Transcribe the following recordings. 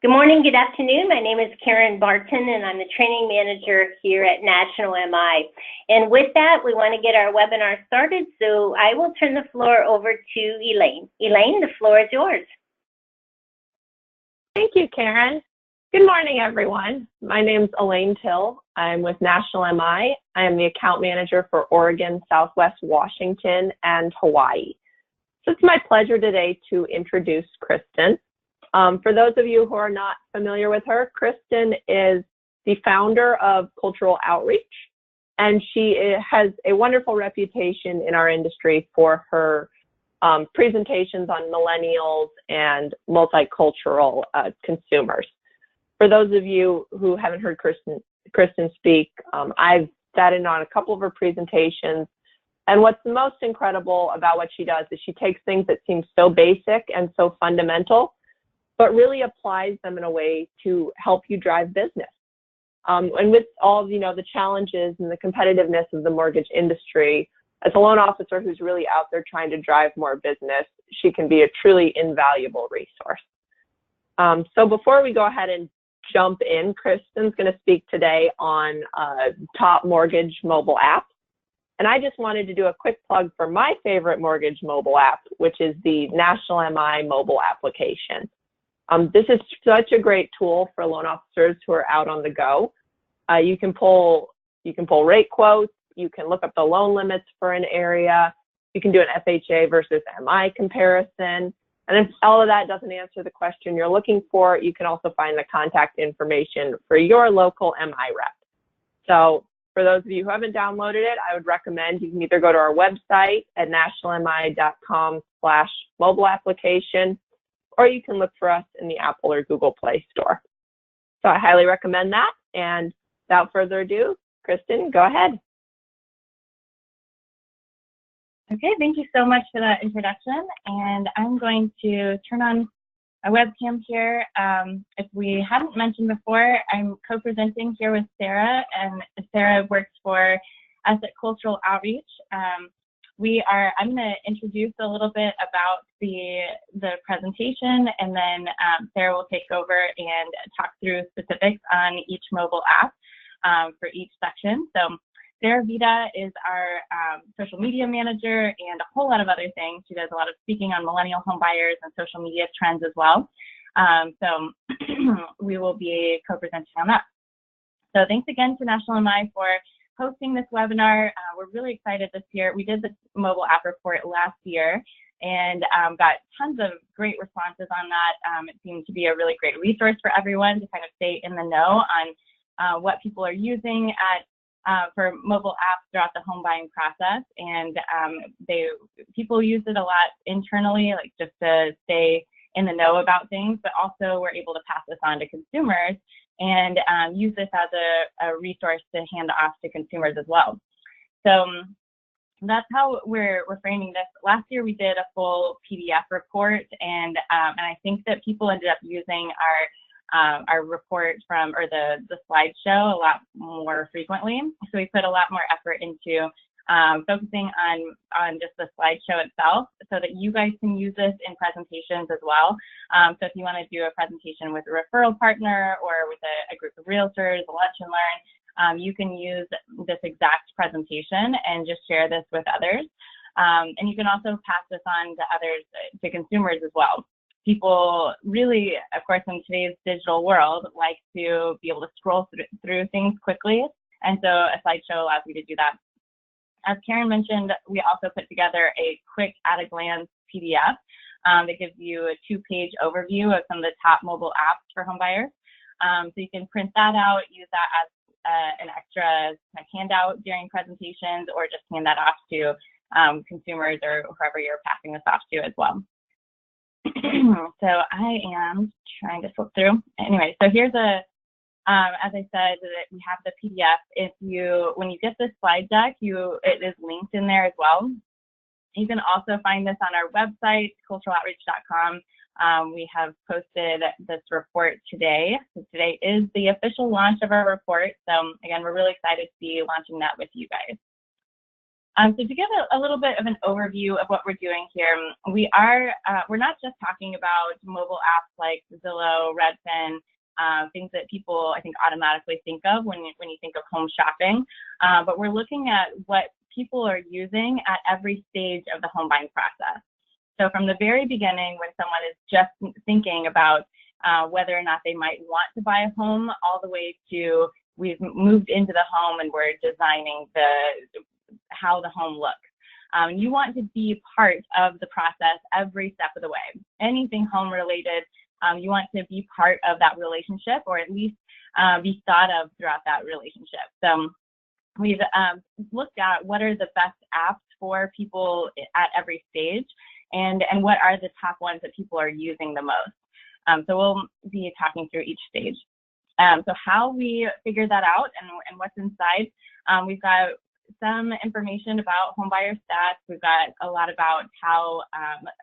Good morning, good afternoon. My name is Karen Barton, and I'm the training manager here at National MI. And with that, we want to get our webinar started, so I will turn the floor over to Elaine. Elaine, the floor is yours. Thank you, Karen. Good morning, everyone. My name is Elaine Till. I'm with National MI. I am the account manager for Oregon, Southwest Washington, and Hawaii. So it's my pleasure today to introduce Kristin. For those of you who are not familiar with her, Kristin is the founder of Cultural Outreach, and she has a wonderful reputation in our industry for her presentations on millennials and multicultural consumers. For those of you who haven't heard Kristin speak, I've sat in on a couple of her presentations, and what's most incredible about what she does is she takes things that seem so basic and so fundamental, but really applies them in a way to help you drive business. And with all the challenges and the competitiveness of the mortgage industry, as a loan officer who's really out there trying to drive more business, she can be a truly invaluable resource. So before we go ahead and jump in, Kristin's going to speak today on top mortgage mobile apps. And I just wanted to do a quick plug for my favorite mortgage mobile app, which is the National MI mobile application. This is such a great tool for loan officers who are out on the go. You can pull rate quotes, you can look up the loan limits for an area, you can do an FHA versus MI comparison, and if all of that doesn't answer the question you're looking for, you can also find the contact information for your local MI rep. So for those of you who haven't downloaded it, I would recommend you can either go to our website at nationalmi.com/mobile application, or you can look for us in the Apple or Google Play Store. So I highly recommend that. And without further ado, Kristin, go ahead. Okay, thank you so much for that introduction. And I'm going to turn on a webcam here. If we hadn't mentioned before, I'm co-presenting here with Sarah, and Sarah works for us at Cultural Outreach. I'm going to introduce a little bit about the presentation, and then Sarah will take over and talk through specifics on each mobile app for each section. So Sarah Vida is our social media manager and a whole lot of other things. She does a lot of speaking on millennial home buyers and social media trends as well. So we will be co-presenting on that. So thanks again to National MI for hosting this webinar. We're really excited this year. We did the mobile app report last year and got tons of great responses on that. It seemed to be a really great resource for everyone to kind of stay in the know on what people are using for mobile apps throughout the home buying process. And people use it a lot internally, like just to stay in the know about things, but also we're able to pass this on to consumers and use this as a resource to hand off to consumers as well. So that's how we're framing this. Last year we did a full PDF report, and I think that people ended up using our report or the slideshow a lot more frequently. So we put a lot more effort into focusing on just the slideshow itself so that you guys can use this in presentations as well. So if you want to do a presentation with a referral partner or with a group of realtors, a lunch and learn, you can use this exact presentation and just share this with others. And you can also pass this on to others, to consumers as well. People really, of course, in today's digital world, like to be able to scroll through things quickly. And so a slideshow allows you to do that. As Karen mentioned, we also put together a quick at-a-glance PDF that gives you a 2-page overview of some of the top mobile apps for home buyers. So you can print that out, use that as an extra handout during presentations, or just hand that off to consumers or whoever you're passing this off to as well. So I am trying to flip through. Anyway, so here's as I said, we have the PDF. When you get this slide deck, it is linked in there as well. You can also find this on our website, culturaloutreach.com. We have posted this report today. So today is the official launch of our report. So again, we're really excited to be launching that with you guys. So to give a little bit of an overview of what we're doing here, we're not just talking about mobile apps like Zillow, Redfin, things that people I think automatically think of when you think of home shopping, but we're looking at what people are using at every stage of the home buying process. So from the very beginning, when someone is just thinking about whether or not they might want to buy a home, all the way to we've moved into the home and we're designing how the home looks. You want to be part of the process every step of the way. Anything home related, you want to be part of that relationship, or at least be thought of throughout that relationship. So we've looked at what are the best apps for people at every stage, and what are the top ones that people are using the most. So we'll be talking through each stage. So how we figure that out and what's inside, we've got some information about homebuyer stats. We've got a lot about how,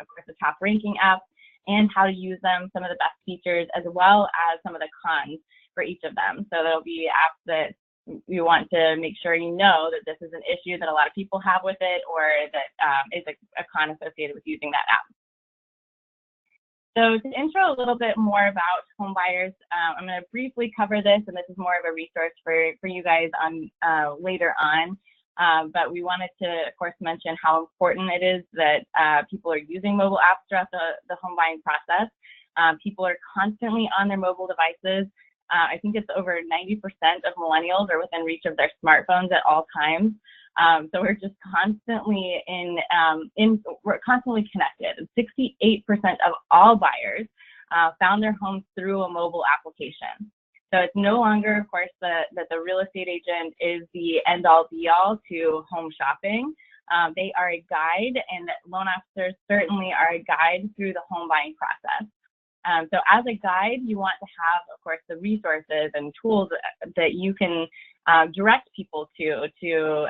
of course, the top ranking apps and how to use them, some of the best features, as well as some of the cons for each of them. So there'll be apps that you want to make sure you know that this is an issue that a lot of people have with it, or that is a con associated with using that app. So to intro a little bit more about homebuyers, I'm going to briefly cover this, and this is more of a resource for you guys on later on. But we wanted to, of course, mention how important it is that people are using mobile apps throughout the home buying process. People are constantly on their mobile devices. I think it's over 90% of millennials are within reach of their smartphones at all times. So we're just constantly we're constantly connected. 68% of all buyers found their homes through a mobile application. So it's no longer, of course, that the real estate agent is the end-all be-all to home shopping. They are a guide, and loan officers certainly are a guide through the home buying process. So as a guide, you want to have, of course, the resources and tools that you can direct people to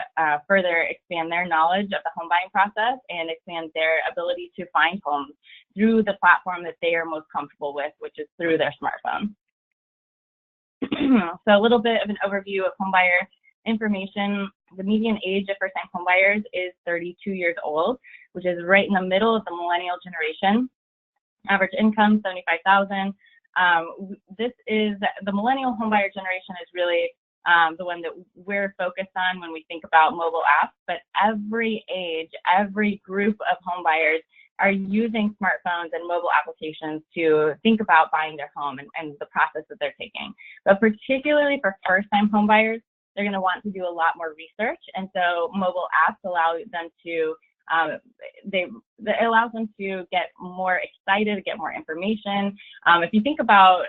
further expand their knowledge of the home buying process and expand their ability to find homes through the platform that they are most comfortable with, which is through their smartphone. So a little bit of an overview of homebuyer information. The median age of first-time homebuyers is 32 years old, which is right in the middle of the millennial generation. Average income, $75,000. This is the millennial homebuyer generation is really the one that we're focused on when we think about mobile apps. But every age, every group of homebuyers are using smartphones and mobile applications to think about buying their home and the process that they're taking. But particularly for first-time homebuyers, they're going to want to do a lot more research, and so mobile apps allow them to it allows them to get more excited, get more information. If you think about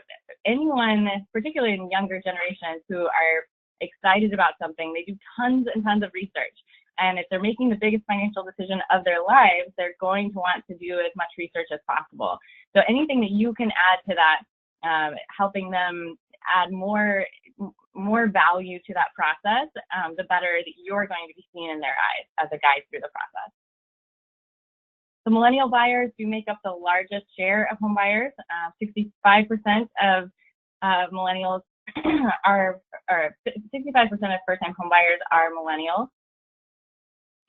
anyone, particularly in younger generations, who are excited about something, they do tons and tons of research. And if they're making the biggest financial decision of their lives, they're going to want to do as much research as possible. So anything that you can add to that, helping them add more value to that process, the better that you're going to be seen in their eyes as a guide through the process. The millennial buyers do make up the largest share of home buyers. 65% of millennials or 65% of first-time home buyers are millennials.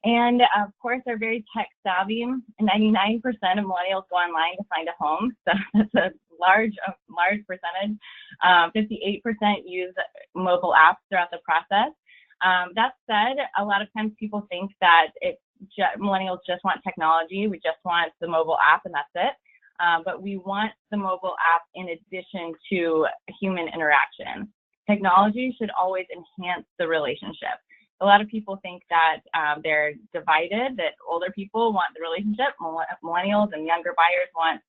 And of course, they're very tech savvy. 99% of millennials go online to find a home, so that's a large percentage. 58% use mobile apps throughout the process. That said, a lot of times people think that millennials just want technology. We just want the mobile app and that's it. But we want the mobile app in addition to human interaction. Technology should always enhance the relationship. A lot of people think that they're divided, that older people want the relationship, millennials and younger buyers want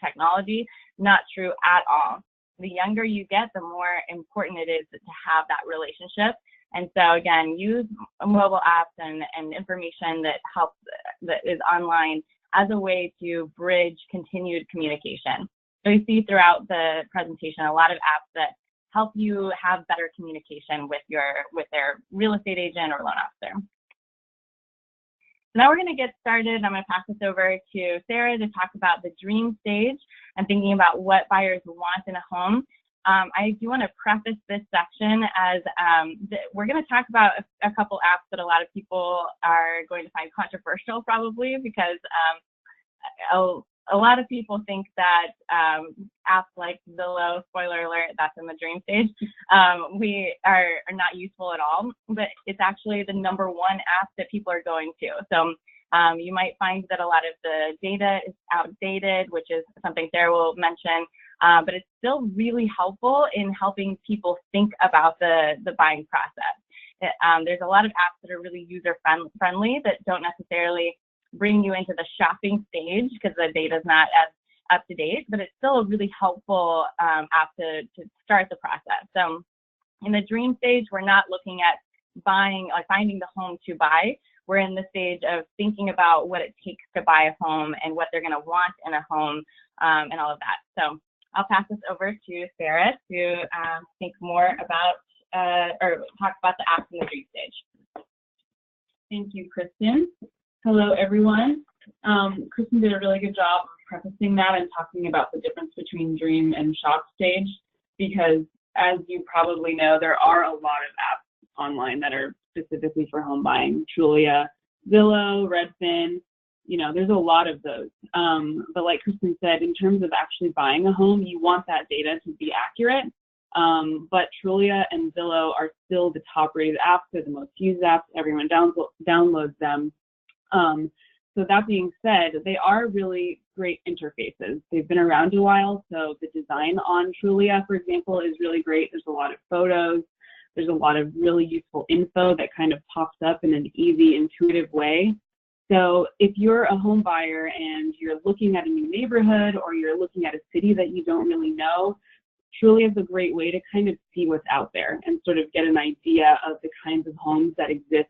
technology. Not true at all. The younger you get, the more important it is to have that relationship. And so again, use mobile apps and information that is online as a way to bridge continued communication. So you see throughout the presentation a lot of apps that help you have better communication with their real estate agent or loan officer. So now we're going to get started. I'm going to pass this over to Sarah to talk about the dream stage and thinking about what buyers want in a home. I do want to preface this section as we're going to talk about a couple apps that a lot of people are going to find controversial probably, because a lot of people think that apps like Zillow, spoiler alert, that's in the dream stage, we are not useful at all, but it's actually the #1 app that people are going to. So you might find that a lot of the data is outdated, which is something Sarah will mention, but it's still really helpful in helping people think about the buying process. There's a lot of apps that are really user-friendly that don't necessarily bring you into the shopping stage because the data is not as up to date, but it's still a really helpful app to start the process. So in the dream stage, we're not looking at buying, like finding the home to buy. We're in the stage of thinking about what it takes to buy a home and what they're going to want in a home and all of that. So I'll pass this over to Sarah to think more about or talk about the apps in the dream stage. Thank you, Kristin. Hello, everyone. Kristin did a really good job of prefacing that and talking about the difference between dream and shop stage, because as you probably know, there are a lot of apps online that are specifically for home buying. Trulia, Zillow, Redfin, there's a lot of those. But like Kristin said, in terms of actually buying a home, you want that data to be accurate. But Trulia and Zillow are still the top rated apps. They're the most used apps. Everyone downloads them. So that being said, they are really great interfaces. They've been around a while, so the design on Trulia, for example, is really great. There's a lot of photos. There's a lot of really useful info that kind of pops up in an easy, intuitive way. So if you're a home buyer and you're looking at a new neighborhood or you're looking at a city that you don't really know, Trulia is a great way to kind of see what's out there and sort of get an idea of the kinds of homes that exist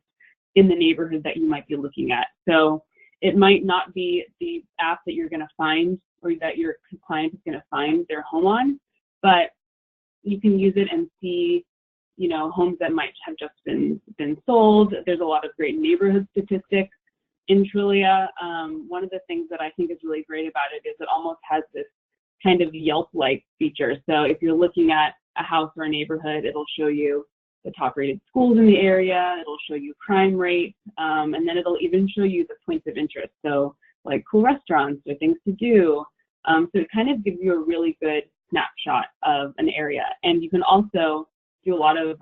in the neighborhood that you might be looking at. So it might not be the app that you're going to find or that your client is going to find their home on, but you can use it and see, homes that might have just been sold. There's a lot of great neighborhood statistics in Trulia. One of the things that I think is really great about it is it almost has this kind of Yelp-like feature. So if you're looking at a house or a neighborhood, it'll show you the top rated schools in the area, it'll show you crime rates, and then it'll even show you the points of interest. So like cool restaurants or things to do. So it kind of gives you a really good snapshot of an area. And you can also do a lot of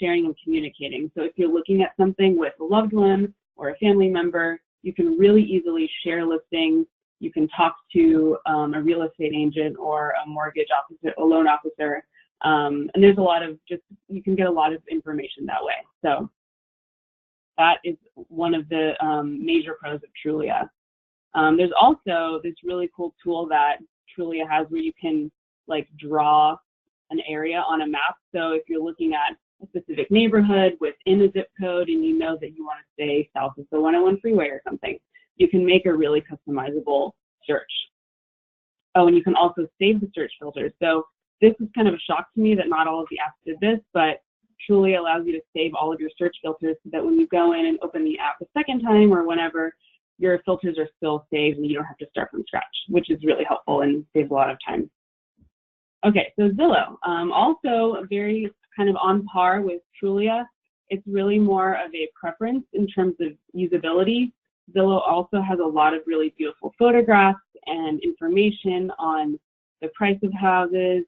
sharing and communicating. So if you're looking at something with a loved one or a family member, you can really easily share listings. You can talk to a real estate agent or a mortgage officer, a loan officer. And there's a lot of you can get a lot of information that way. So that is one of the major pros of Trulia. There's also this really cool tool that Trulia has where you can like draw an area on a map. So if you're looking at a specific neighborhood within a zip code and you know that you want to stay south of the 101 freeway or something, you can make a really customizable search. Oh, and you can also save the search filters. So this is kind of a shock to me that not all of the apps did this, but Trulia allows you to save all of your search filters so that when you go in and open the app a second time or whenever, your filters are still saved and you don't have to start from scratch, which is really helpful and saves a lot of time. Okay, so Zillow, also very kind of on par with Trulia. It's really more of a preference in terms of usability. Zillow also has a lot of really beautiful photographs and information on the price of houses,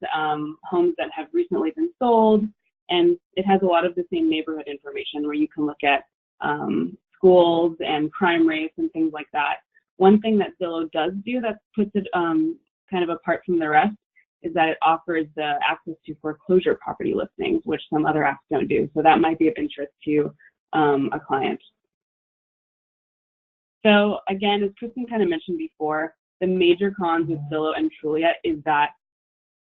homes that have recently been sold, and it has a lot of the same neighborhood information where you can look at schools and crime rates and things like that. One thing that Zillow does do that puts it kind of apart from the rest is that it offers the access to foreclosure property listings, which some other apps don't do. So that might be of interest to a client. So again, as Kristin kind of mentioned before, the major cons with Zillow and Trulia is that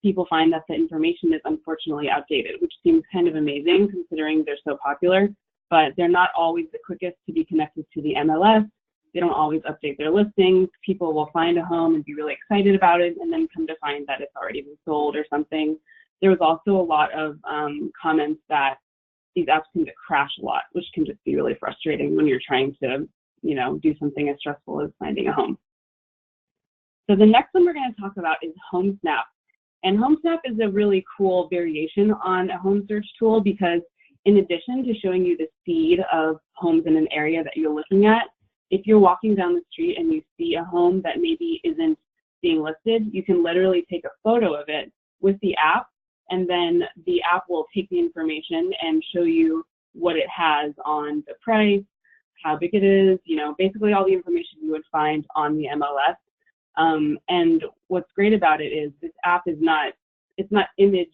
people find that the information is unfortunately outdated, which seems kind of amazing considering they're so popular, but they're not always the quickest to be connected to the MLS. They don't always update their listings. People will find a home and be really excited about it and then come to find that it's already been sold or something. There was also a lot of comments that these apps can get crash a lot, which can just be really frustrating when you're trying to, do something as stressful as finding a home. So the next one we're going to talk about is Homesnap. And Homesnap is a really cool variation on a home search tool because in addition to showing you the speed of homes in an area that you're looking at, if you're walking down the street and you see a home that maybe isn't being listed, you can literally take a photo of it with the app, and then the app will take the information and show you what it has on the price, how big it is, you know, basically all the information you would find on the MLS. And what's great about it is this app is it's not image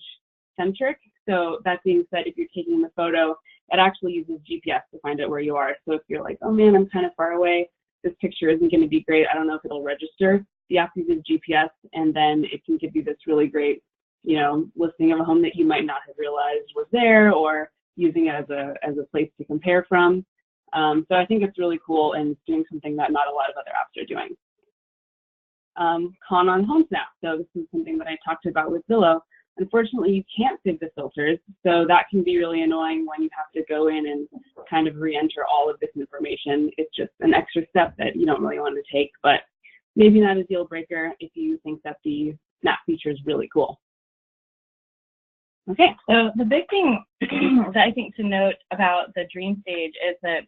centric. So that being said, if you're taking the photo, it actually uses GPS to find out where you are. So if you're like, oh man, I'm kind of far away, this picture isn't going to be great, I don't know if it'll register, the app uses GPS, and then it can give you this really great, you know, listing of a home that you might not have realized was there, or using it as a place to compare from. So I think it's really cool, and it's doing something that not a lot of other apps are doing. Con on Homesnap. So this is something that I talked about with Zillow. Unfortunately, you can't save the filters, so that can be really annoying when you have to go in and kind of re-enter all of this information. It's just an extra step that you don't really want to take, but maybe not a deal breaker if you think that the Snap feature is really cool. Okay, so the big thing that I think to note about the dream stage is that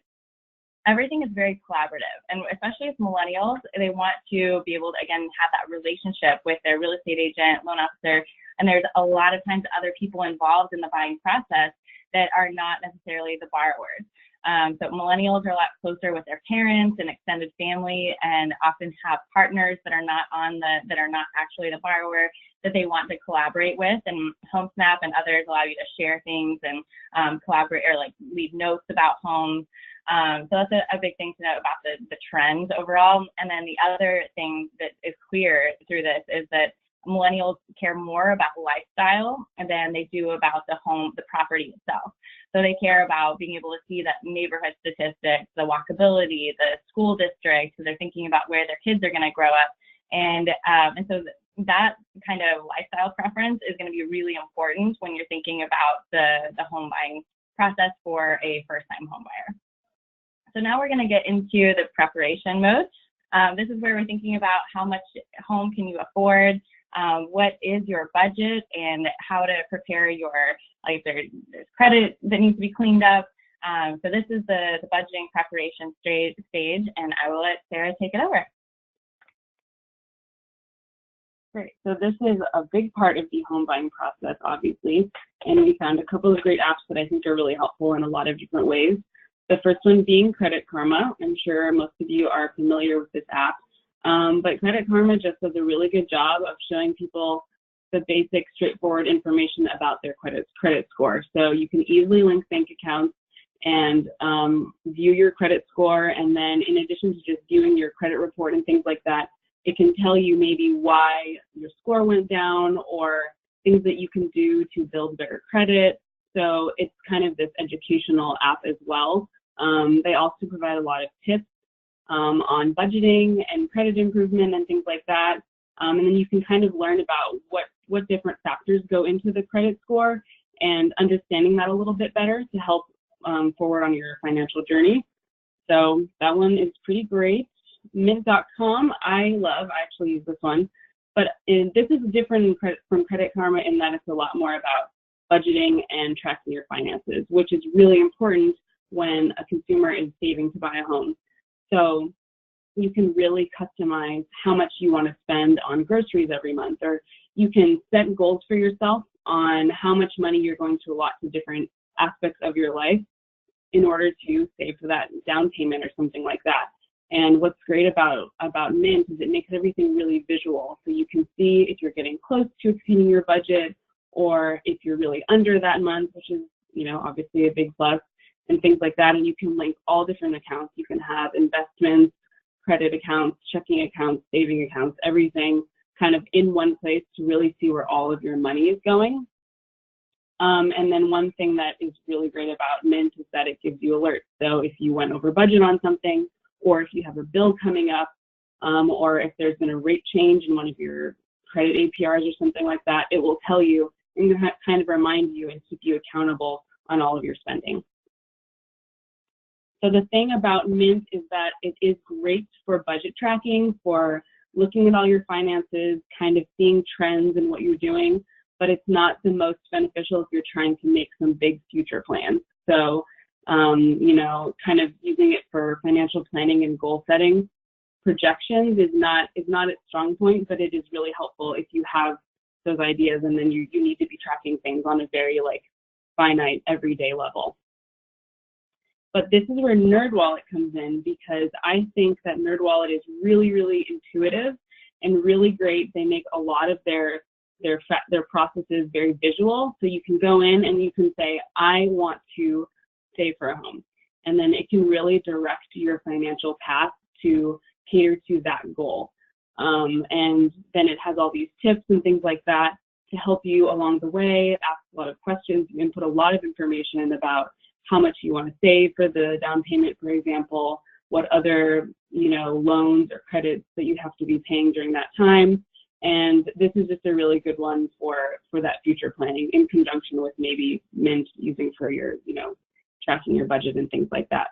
everything is very collaborative, and especially as millennials, they want to be able to, again, have that relationship with their real estate agent, loan officer, and there's a lot of times other people involved in the buying process that are not necessarily the borrowers. So millennials are a lot closer with their parents and extended family, and often have partners that are not actually the borrower that they want to collaborate with. And Homesnap and others allow you to share things and collaborate, or like leave notes about homes. So that's a big thing to note about the trends overall. And then the other thing that is clear through this is that millennials care more about lifestyle than they do about the property itself. So they care about being able to see that neighborhood statistics, the walkability, the school district. So they're thinking about where their kids are going to grow up. And so that kind of lifestyle preference is going to be really important when you're thinking about the home buying process for a first-time home buyer. So now we're going to get into the preparation mode. This is where we're thinking about how much home can you afford, what is your budget, and how to prepare your, like there's credit that needs to be cleaned up. So this is the budgeting preparation stage, and I will let Sarah take it over. Great. So this is a big part of the home buying process, obviously, and we found a couple of great apps that I think are really helpful in a lot of different ways. The first one being Credit Karma. I'm sure most of you are familiar with this app, but Credit Karma just does a really good job of showing people the basic, straightforward information about their credit score. So you can easily link bank accounts and view your credit score, and then in addition to just viewing your credit report and things like that, it can tell you maybe why your score went down or things that you can do to build better credit. So it's kind of this educational app as well. They also provide a lot of tips on budgeting and credit improvement and things like that. And then you can kind of learn about what different factors go into the credit score and understanding that a little bit better to help forward on your financial journey. So that one is pretty great. Mint.com, I actually use this one, but this is different from Credit Karma in that it's a lot more about budgeting and tracking your finances, which is really important when a consumer is saving to buy a home. So you can really customize how much you want to spend on groceries every month, or you can set goals for yourself on how much money you're going to allot to different aspects of your life in order to save for that down payment or something like that. And what's great about Mint is it makes everything really visual. So you can see if you're getting close to exceeding your budget, or if you're really under that month, which is, you know, obviously a big plus, and things like that. And you can link all different accounts. You can have investments, credit accounts, checking accounts, saving accounts, everything kind of in one place to really see where all of your money is going. And then one thing that is really great about Mint is that it gives you alerts. So if you went over budget on something, or if you have a bill coming up, or if there's been a rate change in one of your credit APRs or something like that, it will tell you and kind of remind you and keep you accountable on all of your spending. So the thing about Mint is that it is great for budget tracking, for looking at all your finances, kind of seeing trends in what you're doing, but it's not the most beneficial if you're trying to make some big future plans. So, you know, kind of using it for financial planning and goal setting. Projections is not its strong point, but it is really helpful if you have those ideas and then you need to be tracking things on a very like finite everyday level. But this is where NerdWallet comes in, because I think that NerdWallet is really, really intuitive and really great. They make a lot of their processes very visual. So you can go in and you can say, I want to save for a home. And then it can really direct your financial path to cater to that goal. And then it has all these tips and things like that to help you along the way. It asks a lot of questions. You input a lot of information about how much you want to save for the down payment, for example, what other, you know, loans or credits that you have to be paying during that time. And this is just a really good one for that future planning in conjunction with maybe Mint using for your, you know, tracking your budget and things like that.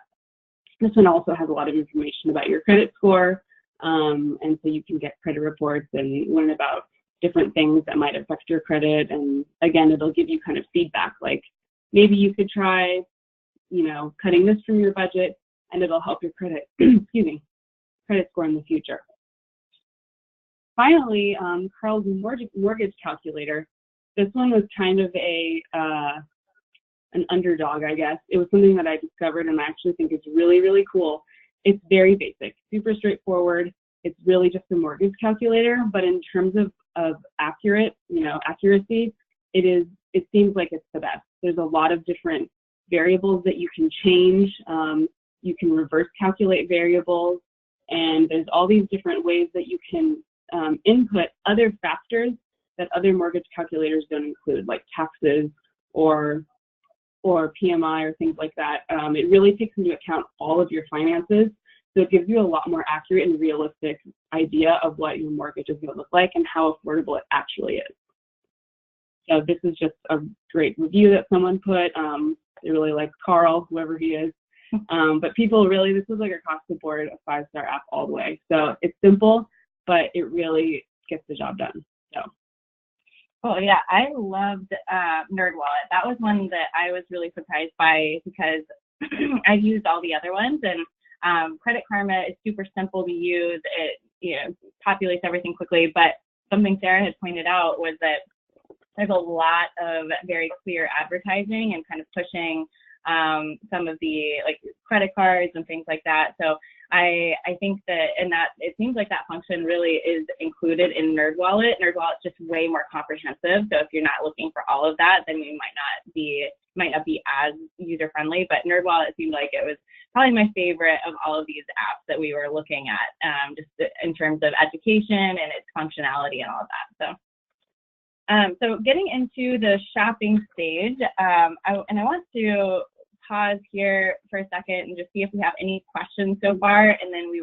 This one also has a lot of information about your credit score. And so you can get credit reports and learn about different things that might affect your credit. And again, it'll give you kind of feedback, like maybe you could try, you know, cutting this from your budget, and it'll help your credit, credit score in the future. Finally, Carl's mortgage calculator. This one was kind of an underdog, I guess. It was something that I discovered, and I actually think it's really, really cool. It's very basic, super straightforward. It's really just a mortgage calculator, but in terms of accuracy, it seems like it's the best. There's a lot of different variables that you can change. You can reverse calculate variables, and there's all these different ways that you can input other factors that other mortgage calculators don't include, like taxes or PMI or things like that. It really takes into account all of your finances, so it gives you a lot more accurate and realistic idea of what your mortgage is going to look like and how affordable it actually is. So this is just a great review that someone put. They really like Carl, whoever he is. But people really, this is like across the board a 5-star app all the way. So it's simple, but it really gets the job done. So. Oh yeah, I loved NerdWallet. That was one that I was really surprised by because I've used all the other ones, and Credit Karma is super simple to use. It, you know, populates everything quickly. But something Sarah had pointed out was that there's a lot of very clear advertising and kind of pushing some of the like credit cards and things like that. So I think that, and that it seems like that function really is included in NerdWallet. NerdWallet's just way more comprehensive. So if you're not looking for all of that, then you might not be as user friendly. But NerdWallet seemed like it was probably my favorite of all of these apps that we were looking at, just in terms of education and its functionality and all of that. So getting into the shopping stage, I want to pause here for a second and just see if we have any questions so far, and then we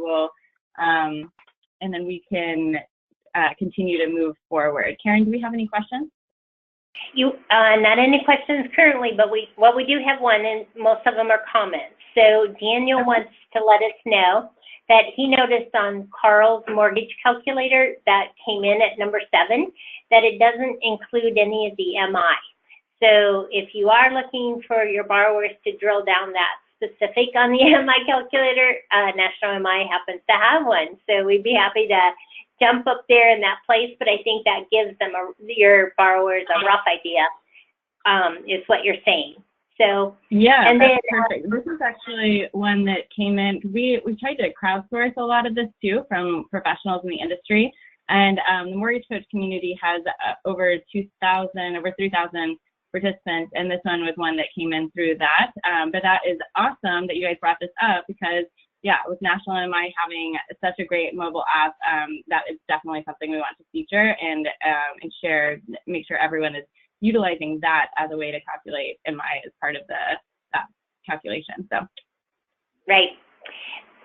can continue to move forward. Karen, do we have any questions? Not any questions currently, but we do have one, and most of them are comments. So Daniel wants to let us know that he noticed on Carl's mortgage calculator that came in at number 7 that it doesn't include any of the MI. So if you are looking for your borrowers to drill down that specific on the MI calculator, National MI happens to have one. So we'd be happy to jump up there in that place, but I think that gives them your borrowers a rough idea, is what you're saying. So yeah, and that's perfect. This is actually one that came in. We tried to crowdsource a lot of this too from professionals in the industry, and the mortgage coach community has over 3,000 participants, and this one was one that came in through that. But that is awesome that you guys brought this up, because yeah, with National MI having such a great mobile app, that is definitely something we want to feature and share, make sure everyone is utilizing that as a way to calculate MI as part of the calculation. So, right.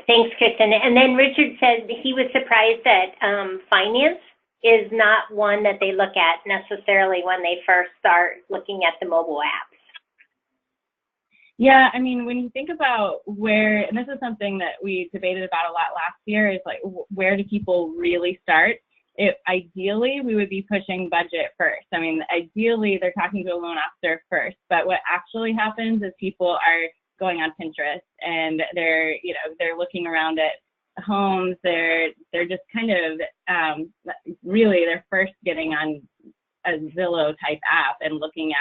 Thanks, Kristin. And then Richard said he was surprised that finance is not one that they look at necessarily when they first start looking at the mobile apps. Yeah, I mean, when you think about where, and this is something that we debated about a lot last year, is like, where do people really start? Ideally, we would be pushing budget first. I mean, ideally, they're talking to a loan officer first, but what actually happens is people are going on Pinterest and they're looking around at homes. They're just kind of really, they're first getting on a Zillow type app and looking at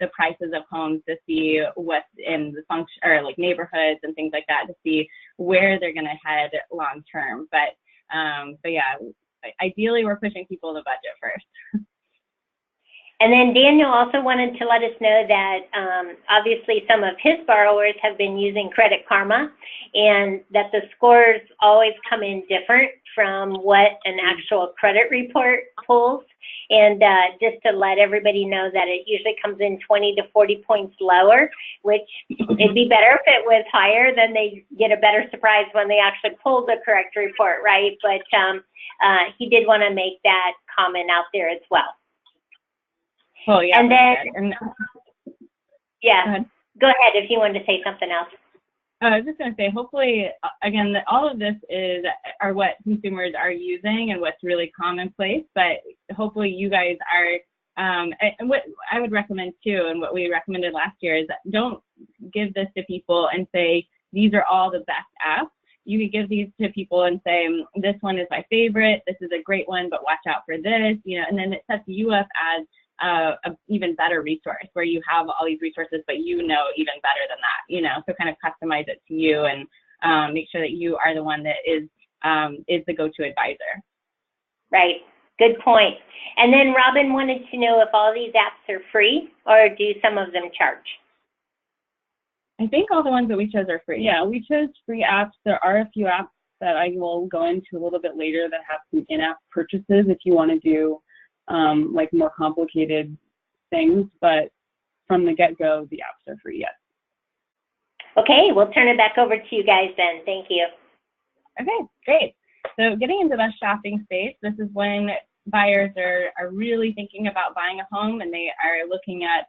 the prices of homes to see what's in the function or like neighborhoods and things like that to see where they're going to head long term. But yeah, ideally we're pushing people to budget first. And then Daniel also wanted to let us know that obviously some of his borrowers have been using Credit Karma, and that the scores always come in different from what an actual credit report pulls. And just to let everybody know that it usually comes in 20 to 40 points lower, which it'd be better if it was higher, then they get a better surprise when they actually pull the correct report, right? But he did want to make that comment out there as well. Oh, yeah. And then, yeah, go ahead if you wanted to say something else. I was just going to say, hopefully, again, all of this are what consumers are using and what's really commonplace, but hopefully you guys are, and what I would recommend too, and what we recommended last year, is that don't give this to people and say, these are all the best apps. You could give these to people and say, this one is my favorite, this is a great one, but watch out for this, and then it sets you up as a even better resource where you have all these resources, but even better than that, so kind of customize it to you and make sure that you are the one that is the go-to advisor. Right. Good point. And then Robin wanted to know if all these apps are free or do some of them charge? I think all the ones that we chose are free. Yeah, we chose free apps. There are a few apps that I will go into a little bit later that have some in-app purchases if you want to do like more complicated things, but from the get-go, the apps are free, yes. Okay, we'll turn it back over to you guys then. Thank you. Okay, great. So getting into the shopping space, this is when buyers are really thinking about buying a home, and they are looking at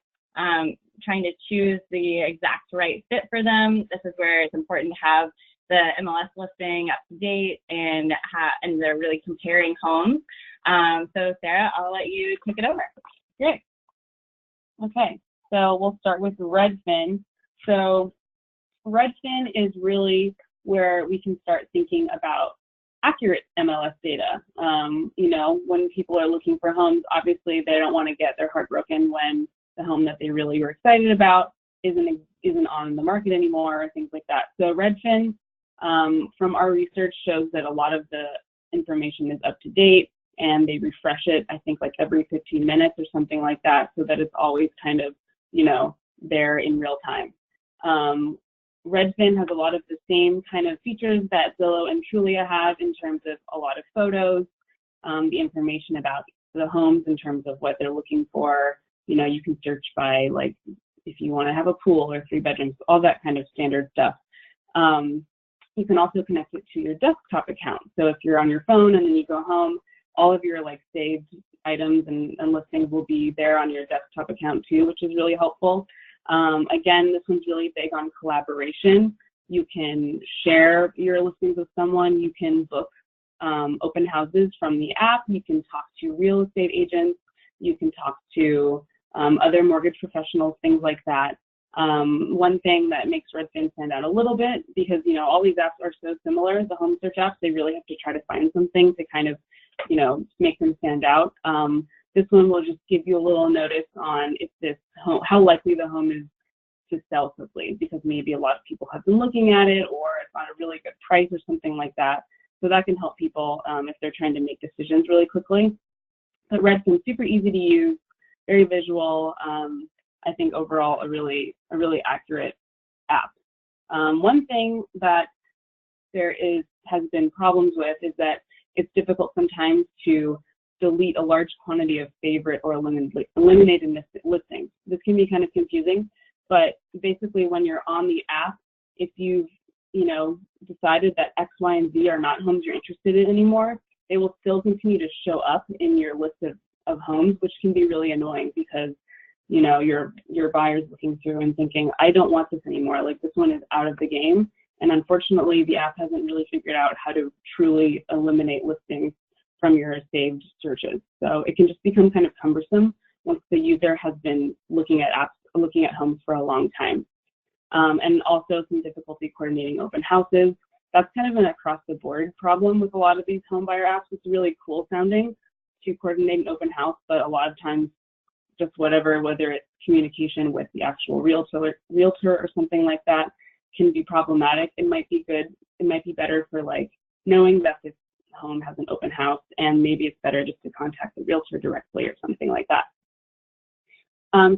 trying to choose the exact right fit for them. This is where it's important to have the MLS listing up to date and they're really comparing homes. So Sarah, I'll let you take it over. Great. Okay, so we'll start with Redfin. So Redfin is really where we can start thinking about accurate MLS data. When people are looking for homes, obviously they don't want to get their heart broken when the home that they really were excited about isn't on the market anymore, or things like that. So Redfin, from our research, shows that a lot of the information is up to date, and they refresh it, I think, like every 15 minutes or something like that, so that it's always kind of, there in real time. Redfin has a lot of the same kind of features that Zillow and Trulia have in terms of a lot of photos, the information about the homes in terms of what they're looking for. You can search by, like, if you want to have a pool or 3 bedrooms, all that kind of standard stuff. You can also connect it to your desktop account. So if you're on your phone and then you go home, all of your saved items and listings will be there on your desktop account too, which is really helpful. Again, this one's really big on collaboration. You can share your listings with someone. You can book open houses from the app. You can talk to real estate agents. You can talk to other mortgage professionals, things like that. One thing that makes Redfin stand out a little bit, because all these apps are so similar, the home search apps, they really have to try to find something to kind of make them stand out. This one will just give you a little notice on if this home, how likely the home is to sell quickly, because maybe a lot of people have been looking at it, or it's on a really good price or something like that. So that can help people if they're trying to make decisions really quickly. But Redfin's super easy to use, very visual. I think overall a really accurate app. One thing that has been problems with is that it's difficult sometimes to delete a large quantity of favorite or eliminated listings. This can be kind of confusing, but basically when you're on the app, if you've decided that X, Y, and Z are not homes you're interested in anymore, they will still continue to show up in your list of homes, which can be really annoying because you know, your buyer's looking through and thinking, I don't want this anymore. Like, this one is out of the game. And unfortunately, the app hasn't really figured out how to truly eliminate listings from your saved searches. So it can just become kind of cumbersome once the user has been looking at homes for a long time. And also some difficulty coordinating open houses. That's kind of an across the board problem with a lot of these home buyer apps. It's really cool sounding to coordinate an open house, but a lot of times just whether it's communication with the actual realtor or something like that can be problematic. It might be good. It might be better for like knowing that this home has an open house, and maybe it's better just to contact the realtor directly or something like that.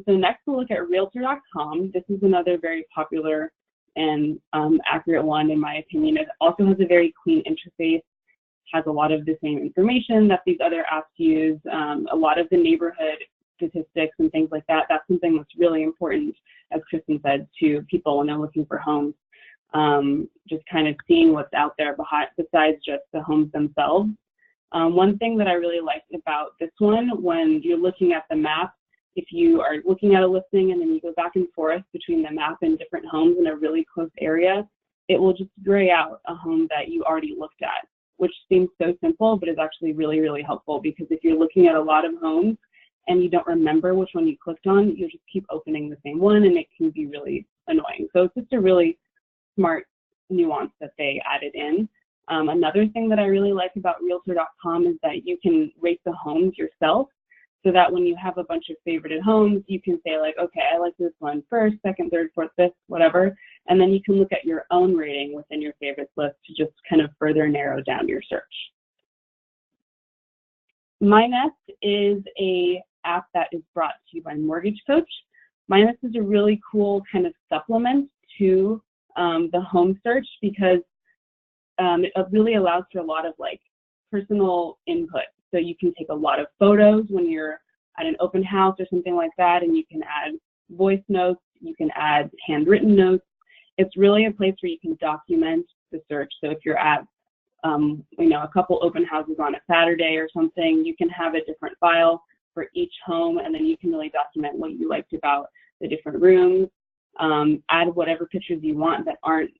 So next we'll look at realtor.com. This is another very popular and accurate one in my opinion. It also has a very clean interface, has a lot of the same information that these other apps use, a lot of the neighborhood statistics and things like that. That's something that's really important, as Kristin said, to people when they're looking for homes. Just kind of seeing what's out there besides just the homes themselves. One thing that I really liked about this one, when you're looking at the map, if you are looking at a listing and then you go back and forth between the map and different homes in a really close area, it will just gray out a home that you already looked at, which seems so simple, but is actually really, really helpful, because if you're looking at a lot of homes and you don't remember which one you clicked on, you'll just keep opening the same one, and it can be really annoying. So it's just a really smart nuance that they added in. Another thing that I really like about realtor.com is that you can rate the homes yourself, so that when you have a bunch of favorited homes, you can say like, okay, I like this one first, second, third, fourth, fifth, whatever. And then you can look at your own rating within your favorites list to just kind of further narrow down your search. MyNest is a app that is brought to you by Mortgage Coach. MyNest is a really cool kind of supplement to the home search, because it really allows for a lot of like personal input. So you can take a lot of photos when you're at an open house or something like that, and you can add voice notes, you can add handwritten notes. It's really a place where you can document the search. So if you're at a couple open houses on a Saturday or something, you can have a different file for each home, and then you can really document what you liked about the different rooms, add whatever pictures you want that aren't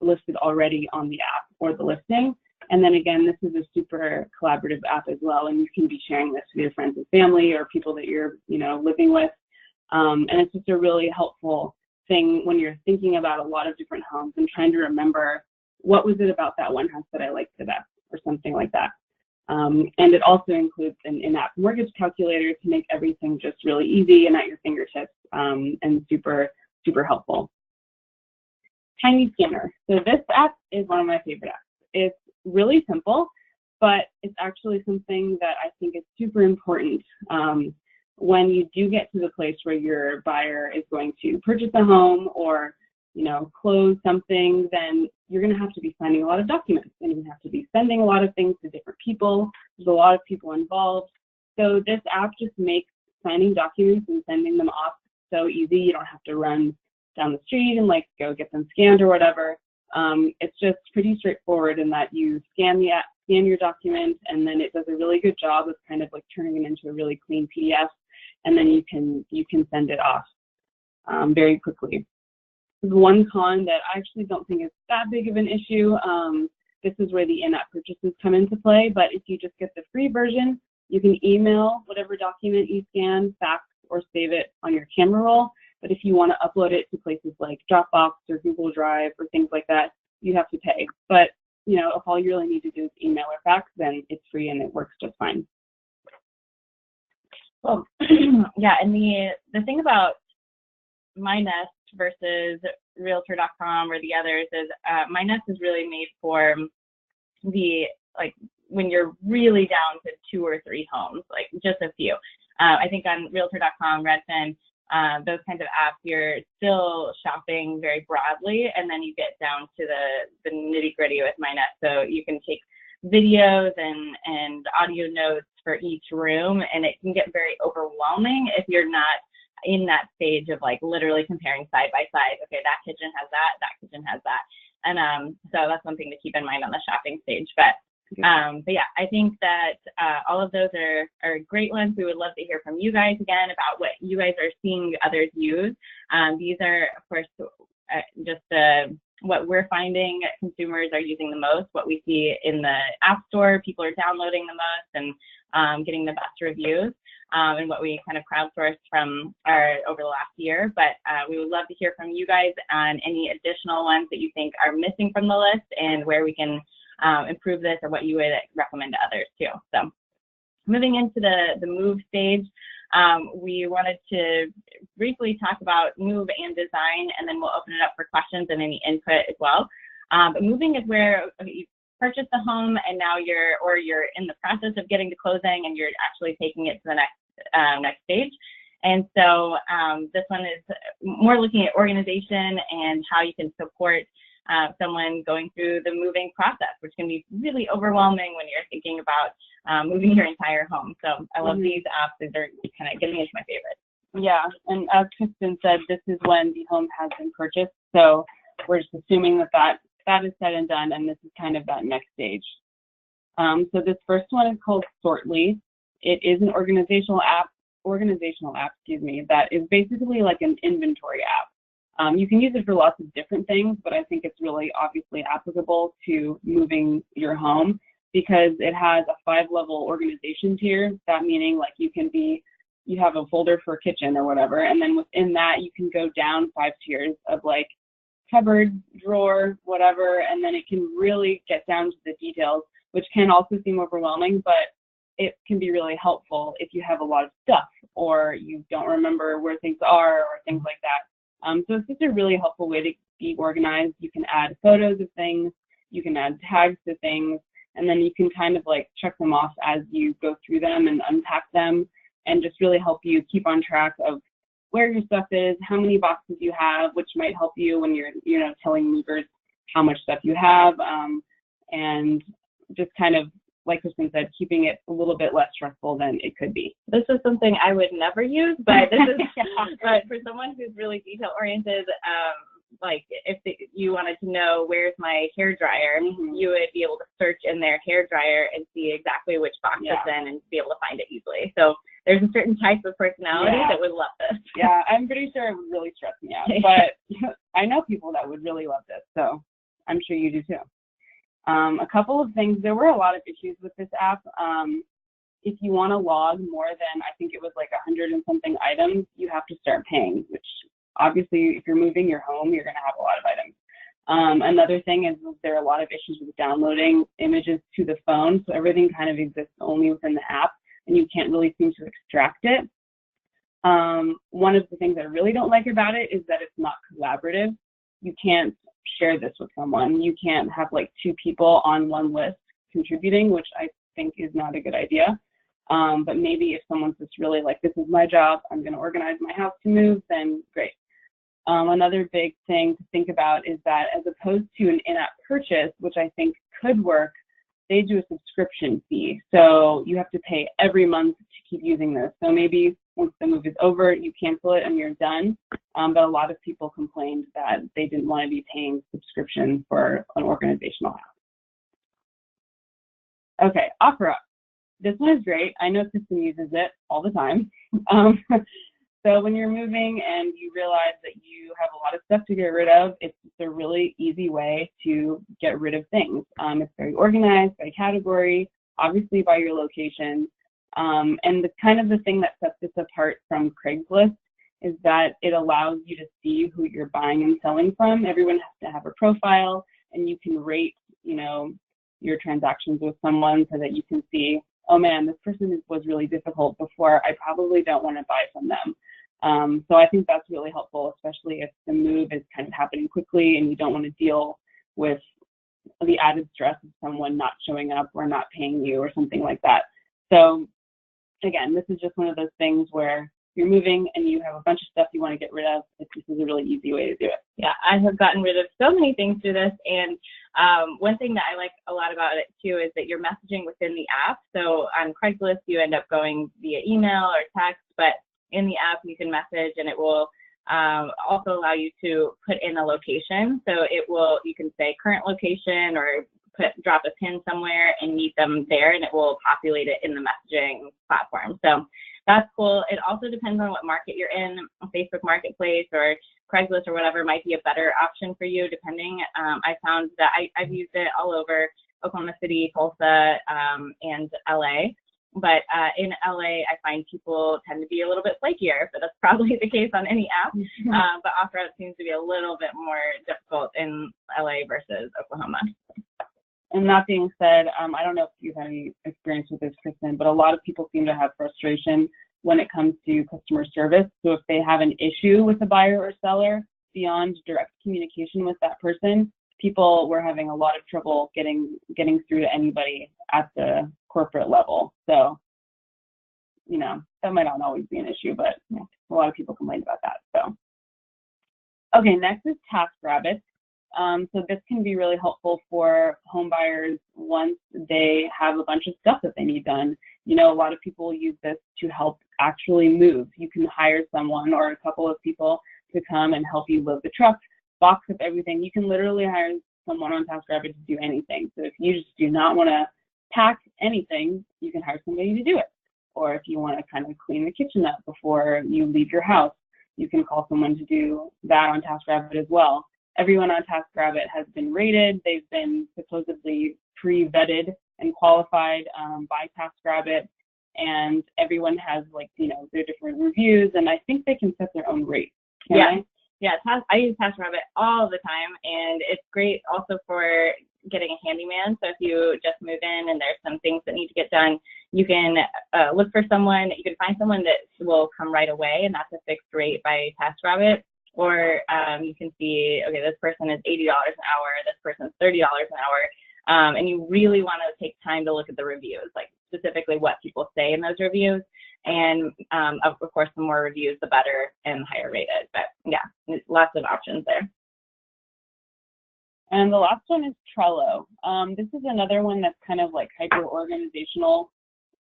listed already on the app or the listing. And then again, this is a super collaborative app as well, and you can be sharing this with your friends and family or people that you're, living with. And it's just a really helpful thing when you're thinking about a lot of different homes and trying to remember what was it about that one house that I liked the best or something like that. And it also includes an in-app mortgage calculator to make everything just really easy and at your fingertips, and super, super helpful. Tiny Scanner. So this app is one of my favorite apps. It's really simple, but it's actually something that I think is super important when you do get to the place where your buyer is going to purchase a home or close something. Then you're going to have to be signing a lot of documents, and you have to be sending a lot of things to different people. There's a lot of people involved. So this app just makes signing documents and sending them off so easy. You don't have to run down the street and go get them scanned or whatever. It's just pretty straightforward in that you scan your document, and then it does a really good job of kind of turning it into a really clean PDF, and then you can send it off very quickly. One con that I actually don't think is that big of an issue. This is where the in-app purchases come into play, but if you just get the free version, you can email whatever document you scan, fax, or save it on your camera roll. But if you want to upload it to places like Dropbox or Google Drive or things like that, you have to pay. But if all you really need to do is email or fax, then it's free and it works just fine. Well, yeah, and the thing about MyNest versus Realtor.com or the others is MyNest is really made for the when you're really down to 2 or 3 homes, just a few. I think on Realtor.com, Redfin, those kinds of apps, you're still shopping very broadly, and then you get down to the nitty gritty with MyNest. So you can take videos and audio notes for each room, and it can get very overwhelming if you're not in that stage of literally comparing side by side. Okay, that kitchen has that kitchen has that. And so that's something to keep in mind on the shopping stage. But But yeah, I think that all of those are great ones. We would love to hear from you guys again about what you guys are seeing others use. These are, of course, just what we're finding consumers are using the most, what we see in the App Store, people are downloading the most and getting the best reviews, and what we kind of crowdsourced from over the last year. But we would love to hear from you guys on any additional ones that you think are missing from the list and where we can improve this, or what you would recommend to others too. So moving into the move stage, we wanted to briefly talk about move and design, and then we'll open it up for questions and any input as well. But moving is where you purchase the home and now you're in the process of getting to closing and you're actually taking it to the next stage. And so this one is more looking at organization and how you can support someone going through the moving process, which can be really overwhelming when you're thinking about moving your entire home. So I love these apps. These are kind of getting into my favorite. Yeah, and as Kristin said, this is when the home has been purchased. So we're just assuming that is said and done, and this is kind of that next stage. So this first one is called Sortly. It is an organizational app, that is basically like an inventory app. You can use it for lots of different things, but I think it's really obviously applicable to moving your home because it has a 5-level organization tier. That meaning like you have a folder for kitchen or whatever, and then within that you can go down 5 tiers of like cupboard, drawer, whatever, and then it can really get down to the details, which can also seem overwhelming, but it can be really helpful if you have a lot of stuff or you don't remember where things are or things like that. So it's just a really helpful way to be organized. You can add photos of things, you can add tags to things, and then you can kind of like check them off as you go through them and unpack them, and just really help you keep on track of where your stuff is, how many boxes you have, which might help you when you're, telling movers how much stuff you have, and just kind of, like Kristin said, keeping it a little bit less stressful than it could be. This is something I would never use, but this is but for someone who's really detail oriented, like if you wanted to know where's my hair dryer, you would be able to search in their hair dryer and see exactly which box it's in and be able to find it easily. So there's a certain type of personality that would love this. Yeah, I'm pretty sure it would really stress me out, but I know people that would really love this, so I'm sure you do too. A couple of things, there were a lot of issues with this app. If you want to log more than, I think it was like 100 and something items, you have to start paying, which obviously if you're moving your home, you're going to have a lot of items. Another thing is there are a lot of issues with downloading images to the phone, so everything kind of exists only within the app, and you can't really seem to extract it. One of the things I really don't like about it is that it's not collaborative. You can't share this with someone. You can't have like 2 people on one list contributing, which I think is not a good idea. But maybe if someone's just really like, this is my job, I'm going to organize my house to move, then great. Another big thing to think about is that as opposed to an in-app purchase, which I think could work, they do a subscription fee. So you have to pay every month to keep using this. So maybe once the move is over, you cancel it and you're done. But a lot of people complained that they didn't want to be paying subscription for an organizational app. Okay, OfferUp. This one is great. I know Kristin uses it all the time. So when you're moving and you realize that you have a lot of stuff to get rid of, it's just a really easy way to get rid of things. It's very organized by category, obviously by your location. And the thing that sets this apart from Craigslist is that it allows you to see who you're buying and selling from. Everyone has to have a profile, and you can rate, your transactions with someone so that you can see, oh man, this person was really difficult before. I probably don't want to buy from them. So I think that's really helpful, especially if the move is kind of happening quickly and you don't want to deal with the added stress of someone not showing up or not paying you or something like that. So again, this is just one of those things where you're moving and you have a bunch of stuff you want to get rid of. This is a really easy way to do it. Yeah, I have gotten rid of so many things through this. And one thing that I like a lot about it too is that you're messaging within the app. So on Craigslist, you end up going via email or text, but in the app you can message, and it will also allow you to put in a location. So you can say current location or drop a pin somewhere and meet them there, and it will populate it in the messaging platform. So that's cool. It also depends on what market you're in. Facebook Marketplace or Craigslist or whatever might be a better option for you, depending. I found that I've used it all over Oklahoma City, Tulsa, and LA. But in LA, I find people tend to be a little bit flakier, but that's probably the case on any app. But OfferUp seems to be a little bit more difficult in LA versus Oklahoma. And that being said, I don't know if you've had any experience with this, Kristin, but a lot of people seem to have frustration when it comes to customer service. So if they have an issue with a buyer or seller beyond direct communication with that person, people were having a lot of trouble getting through to anybody at the corporate level. So, you know, that might not always be an issue, but a lot of people complained about that. So, okay, next is TaskRabbit. So this can be really helpful for home buyers once they have a bunch of stuff that they need done. You know, a lot of people use this to help actually move. You can hire someone or a couple of people to come and help you load the truck, box up everything. You can literally hire someone on TaskRabbit to do anything. So if you just do not want to pack anything, you can hire somebody to do it. Or if you want to kind of clean the kitchen up before you leave your house, you can call someone to do that on TaskRabbit as well. Everyone on TaskRabbit has been rated. They've been supposedly pre-vetted and qualified by TaskRabbit, and everyone has, like, you know, their different reviews, and I think they can set their own rate. Yeah, I use TaskRabbit all the time, and it's great also for getting a handyman. So if you just move in and there's some things that need to get done, you can look for someone. You can find someone that will come right away, and that's a fixed rate by TaskRabbit. Or you can see, okay, this person is $80 an hour, this person's $30 an hour, and you really want to take time to look at the reviews, like specifically what people say in those reviews. And of course, the more reviews, the better and higher rated. But yeah, lots of options there. And the last one is Trello. This is another one that's kind of like hyper-organizational,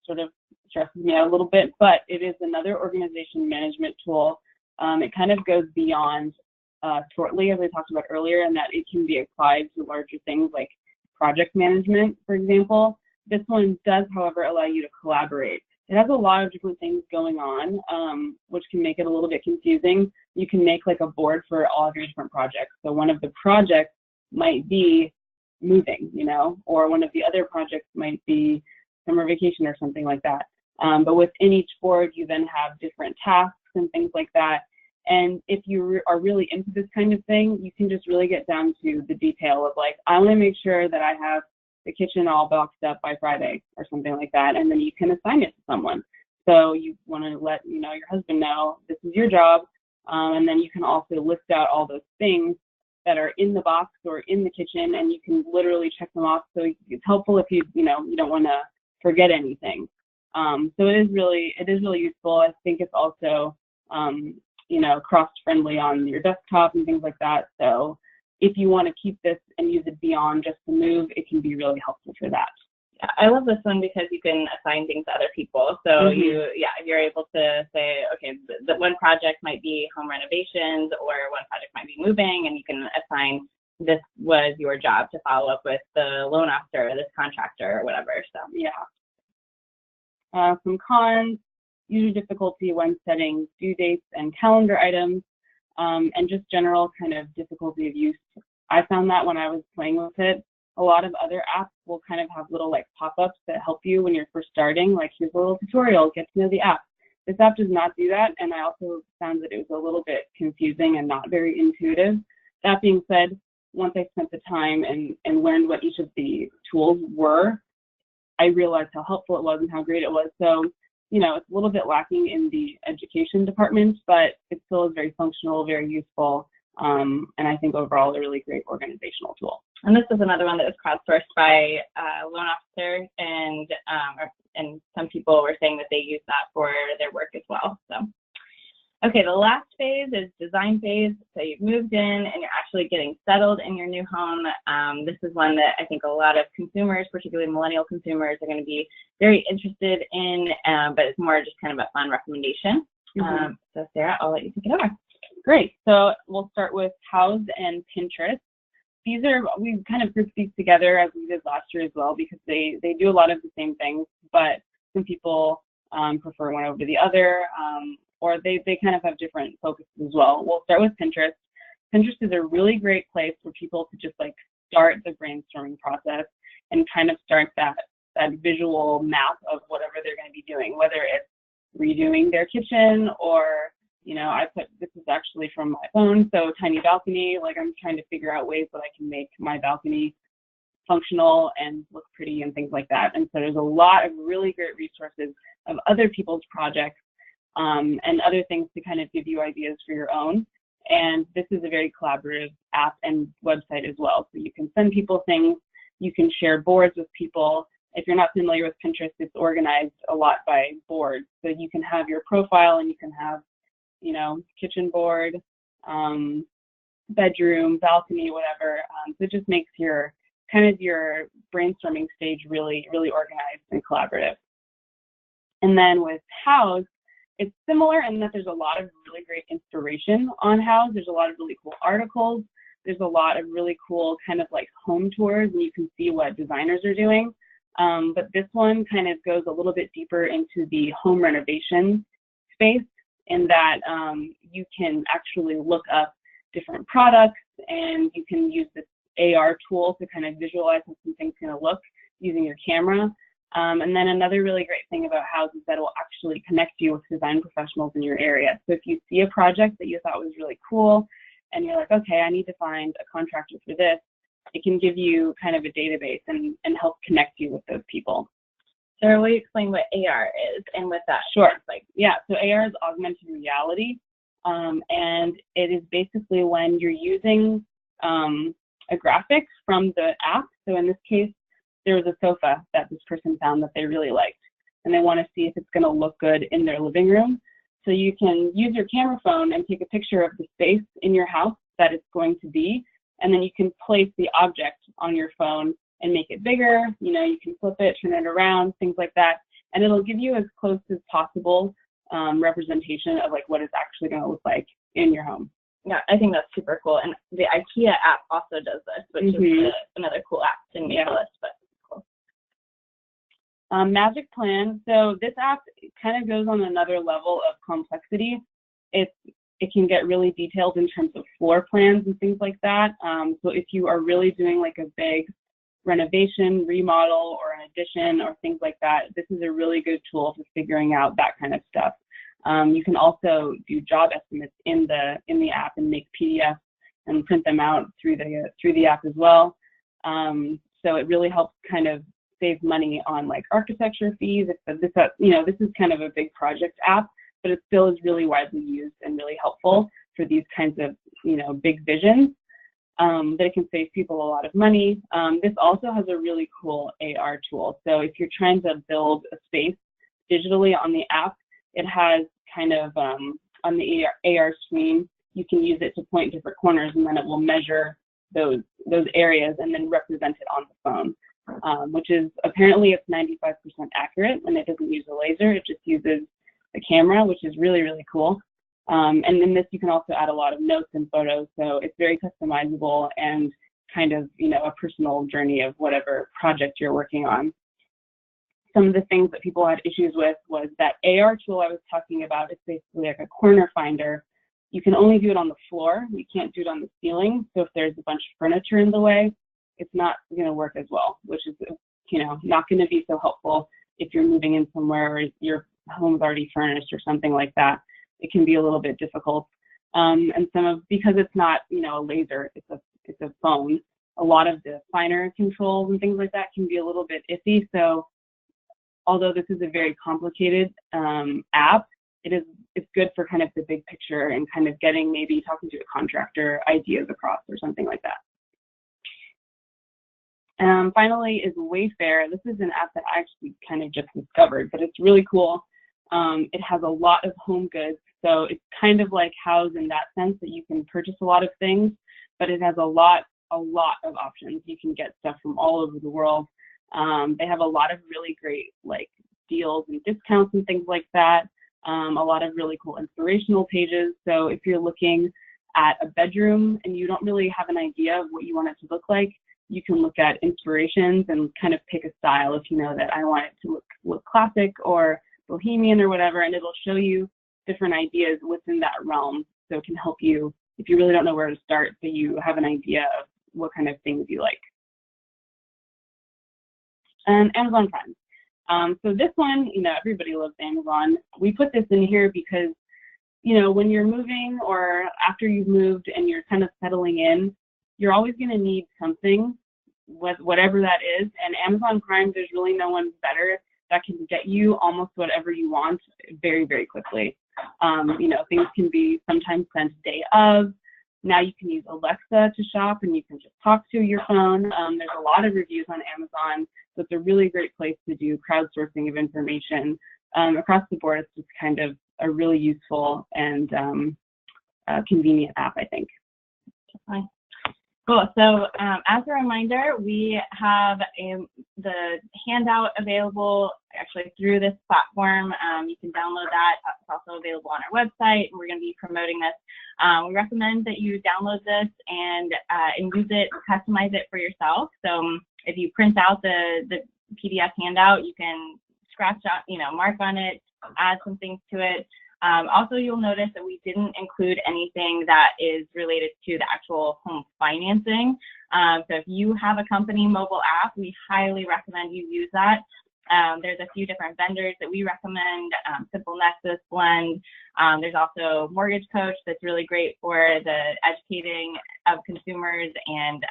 sort of stresses me out a little bit, but it is another organization management tool. It kind of goes beyond shortly, as I talked about earlier, and that it can be applied to larger things like project management, for example. This one does, however, allow you to collaborate. It has a lot of different things going on, which can make it a little bit confusing. You can make like a board for all of your different projects. So one of the projects might be moving, you know, or one of the other projects might be summer vacation or something like that. But within each board, you then have different tasks and things like that. And if you are really into this kind of thing, you can just really get down to the detail of, like, I want to make sure that I have the kitchen all boxed up by Friday or something like that. And then you can assign it to someone. So you want to let, you know, your husband know this is your job. And then you can also list out all those things that are in the box or in the kitchen, and you can literally check them off. So it's helpful if you don't want to forget anything. So it is really useful. I think it's also, cross-friendly on your desktop and things like that. So if you want to keep this and use it beyond just the move, it can be really helpful for that. Yeah, I love this one because you can assign things to other people. So you're able to say, okay, the one project might be home renovations, or one project might be moving, and you can assign this was your job to follow up with the loan officer or this contractor or whatever. So yeah. Some cons: user difficulty when setting due dates and calendar items, and just general kind of difficulty of use. I found that when I was playing with it. A lot of other apps will kind of have little like pop-ups that help you when you're first starting, like here's a little tutorial, get to know the app. This app does not do that, and I also found that it was a little bit confusing and not very intuitive. That being said, once I spent the time and learned what each of the tools were, I realized how helpful it was and how great it was. So, it's a little bit lacking in the education department, but it still is very functional, very useful, and I think overall a really great organizational tool. And this is another one that was crowdsourced by a loan officer, and some people were saying that they use that for their work as well. So, okay, the last phase is design phase. So you've moved in and you're actually getting settled in your new home. This is one that I think a lot of consumers, particularly millennial consumers, are going to be very interested in, but it's more just kind of a fun recommendation. So Sarah, I'll let you take it over. Great. So we'll start with Houzz and Pinterest. we've kind of grouped these together as we did last year as well, because they do a lot of the same things, but some people prefer one over the other, or they kind of have different focuses as well. We'll start with Pinterest. Pinterest is a really great place for people to just like start the brainstorming process and kind of start that visual map of whatever they're going to be doing, whether it's redoing their kitchen or, you know, this is actually from my phone, so tiny balcony, like I'm trying to figure out ways that I can make my balcony functional and look pretty and things like that. And so there's a lot of really great resources of other people's projects and other things to kind of give you ideas for your own. And this is a very collaborative app and website as well. So you can send people things, you can share boards with people. If you're not familiar with Pinterest, it's organized a lot by boards. So you can have your profile and you can have, you know, kitchen board, bedroom, balcony, whatever. So it just makes your brainstorming stage really, really organized and collaborative. And then with Houzz, it's similar in that there's a lot of really great inspiration on Houzz. There's a lot of really cool articles. There's a lot of really cool kind of like home tours, and you can see what designers are doing. But this one kind of goes a little bit deeper into the home renovation space, in that you can actually look up different products, and you can use this AR tool to kind of visualize how something's going to look using your camera. And then another really great thing about Houzz is that it will actually connect you with design professionals in your area. So if you see a project that you thought was really cool and you're like, okay, I need to find a contractor for this, it can give you kind of a database and help connect you with those people. Sarah, will you explain what AR is and what that Sure. looks like? Yeah, so AR is augmented reality, and it is basically when you're using a graphic from the app. So in this case, there was a sofa that this person found that they really liked, and they want to see if it's going to look good in their living room. So you can use your camera phone and take a picture of the space in your house that it's going to be, and then you can place the object on your phone and make it bigger. You know, you can flip it, turn it around, things like that, and it'll give you as close as possible representation of like what it's actually going to look like in your home. Yeah, I think that's super cool. And the IKEA app also does this, which is another cool app to make a list, but cool. Magicplan. So this app kind of goes on another level of complexity. It can get really detailed in terms of floor plans and things like that. So if you are really doing like a big renovation, remodel, or an addition or things like that, this is a really good tool for figuring out that kind of stuff. You can also do job estimates in the app and make PDFs and print them out through the app as well. So it really helps kind of save money on like architecture fees. This is kind of a big project app, but it still is really widely used and really helpful for these kinds of, you know, big visions. That it can save people a lot of money. This also has a really cool AR tool. So if you're trying to build a space digitally on the app, it has kind of on the AR screen, you can use it to point different corners, and then it will measure those areas and then represent it on the phone, which is apparently it's 95% accurate, and it doesn't use a laser. It just uses the camera, which is really, really cool. And in this, you can also add a lot of notes and photos, so it's very customizable and kind of, you know, a personal journey of whatever project you're working on. Some of the things that people had issues with was that AR tool I was talking about. It's basically like a corner finder. You can only do it on the floor. You can't do it on the ceiling. So if there's a bunch of furniture in the way, it's not going to work as well, which is, you know, not going to be so helpful if you're moving in somewhere or your home is already furnished or something like that. It can be a little bit difficult. And because it's not, you know, a laser, it's a phone, a lot of the finer controls and things like that can be a little bit iffy. So although this is a very complicated app, it's good for kind of the big picture and kind of getting, maybe talking to a contractor, ideas across or something like that. Finally is Wayfair. This is an app that I actually kind of just discovered, but it's really cool. It has a lot of home goods, so it's kind of like Houzz in that sense that you can purchase a lot of things, but it has a lot of options. You can get stuff from all over the world. They have a lot of really great like deals and discounts and things like that. A lot of really cool inspirational pages. So if you're looking at a bedroom and you don't really have an idea of what you want it to look like, you can look at inspirations and kind of pick a style if you know that I want it to look classic or bohemian or whatever, and it'll show you different ideas within that realm. So it can help you if you really don't know where to start, so you have an idea of what kind of things you like. And Amazon Prime. So this one, you know, everybody loves Amazon. We put this in here because, you know, when you're moving or after you've moved and you're kind of settling in, you're always going to need something, whatever that is. And Amazon Prime, there's really no one better that can get you almost whatever you want very, very quickly. You know, things can be sometimes sent day of. Now you can use Alexa to shop and you can just talk to your phone. There's a lot of reviews on Amazon, so it's a really great place to do crowdsourcing of information. Across the board, it's just kind of a really useful and convenient app, I think. Definitely. Cool. So as a reminder, we have the handout available actually through this platform. You can download that. It's also available on our website, and we're going to be promoting this. We recommend that you download this and use it, customize it for yourself. So if you print out the PDF handout, you can scratch out, you know, mark on it, add some things to it. Also, you'll notice that we didn't include anything that is related to the actual home financing. So if you have a company mobile app, we highly recommend you use that. There's a few different vendors that we recommend, Simple Nexus, Blend. There's also Mortgage Coach that's really great for the educating of consumers and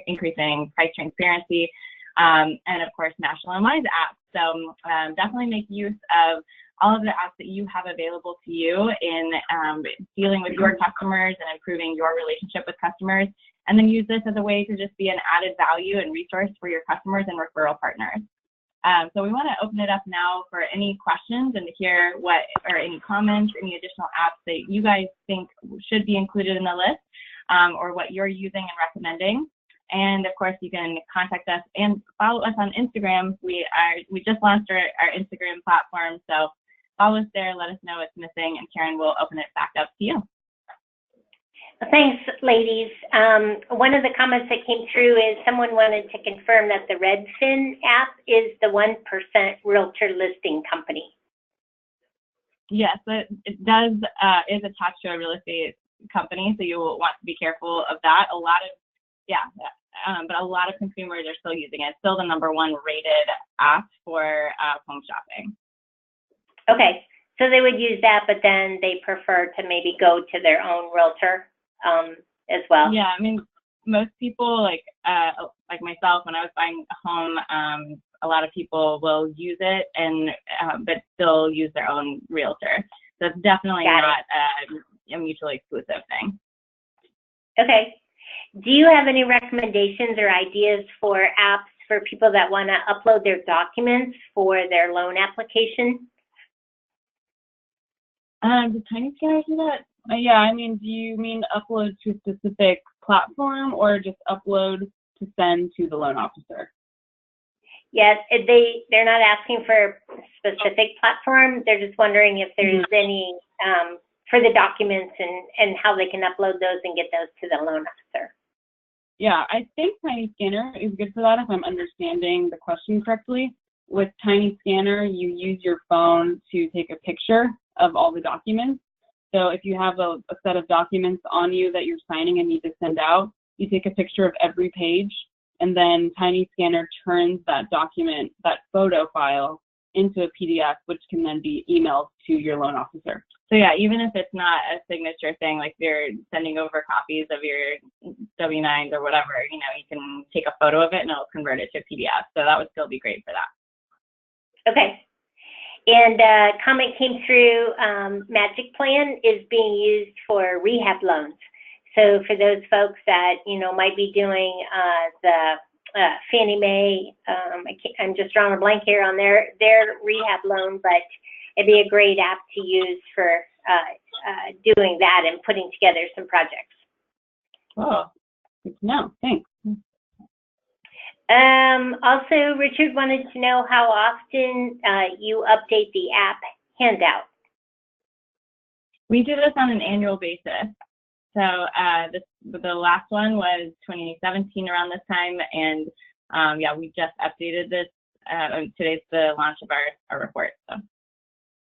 increasing price transparency. And of course, National MI's app. So definitely make use of all of the apps that you have available to you in dealing with your customers and improving your relationship with customers, and then use this as a way to just be an added value and resource for your customers and referral partners. So we want to open it up now for any questions and to hear what, or any comments, any additional apps that you guys think should be included in the list, or what you're using and recommending. And of course, you can contact us and follow us on Instagram. We just launched our Instagram platform, so follow us there, let us know what's missing, and Karen will open it back up to you. Thanks, ladies. One of the comments that came through is someone wanted to confirm that the Redfin app is the 1% realtor listing company. Yes, it does, is attached to a real estate company, so you will want to be careful of that. But a lot of consumers are still using it. It's still the #1 rated app for home shopping. Okay, so they would use that, but then they prefer to maybe go to their own realtor as well. Yeah, I mean, most people, like myself, when I was buying a home, a lot of people will use it and but still use their own realtor. So it's definitely not a mutually exclusive thing. Okay. Do you have any recommendations or ideas for apps for people that want to upload their documents for their loan application? Does Tiny Scanner do that? Yeah, I mean, do you mean upload to a specific platform or just upload to send to the loan officer? Yes, they're not asking for a specific platform. They're just wondering if there's any for the documents and how they can upload those and get those to the loan officer. Yeah, I think Tiny Scanner is good for that if I'm understanding the question correctly. With Tiny Scanner, you use your phone to take a picture of all the documents. So if you have a set of documents on you that you're signing and need to send out, you take a picture of every page, and then Tiny Scanner turns that document, that photo file, into a PDF, which can then be emailed to your loan officer. So yeah, even if it's not a signature thing, like you're sending over copies of your W-9s or whatever, you know, you can take a photo of it and it'll convert it to a PDF. So that would still be great for that. Okay. And a comment came through, magicplan is being used for rehab loans. So for those folks that, you know, might be doing the Fannie Mae, I'm just drawing a blank here on their rehab loan, but it'd be a great app to use for doing that and putting together some projects. Oh, good to know. Thanks. Also, Richard wanted to know how often you update the app handout. We do this on an annual basis. The last one was 2017 around this time, and yeah, we just updated this. Today's the launch of our report. So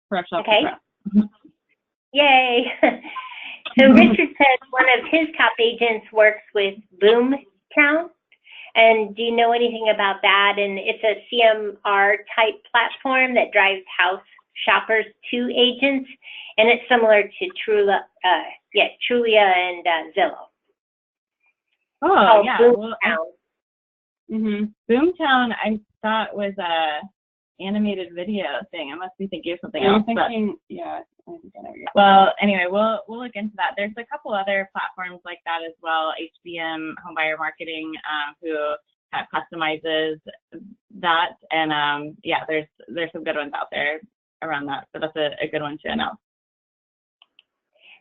fresh off the press. Yay! So Richard says one of his top agents works with Boomtown. And do you know anything about that? And it's a CMR type platform that drives house shoppers to agents, and it's similar to Trulia and Zillow. Oh, yeah. Boomtown. Boomtown, I thought was a animated video thing. I must be thinking of something else. Well, anyway, we'll look into that. There's a couple other platforms like that as well. HBM, Homebuyer Marketing, who customizes that, and yeah, there's some good ones out there around that. So that's a good one to announce.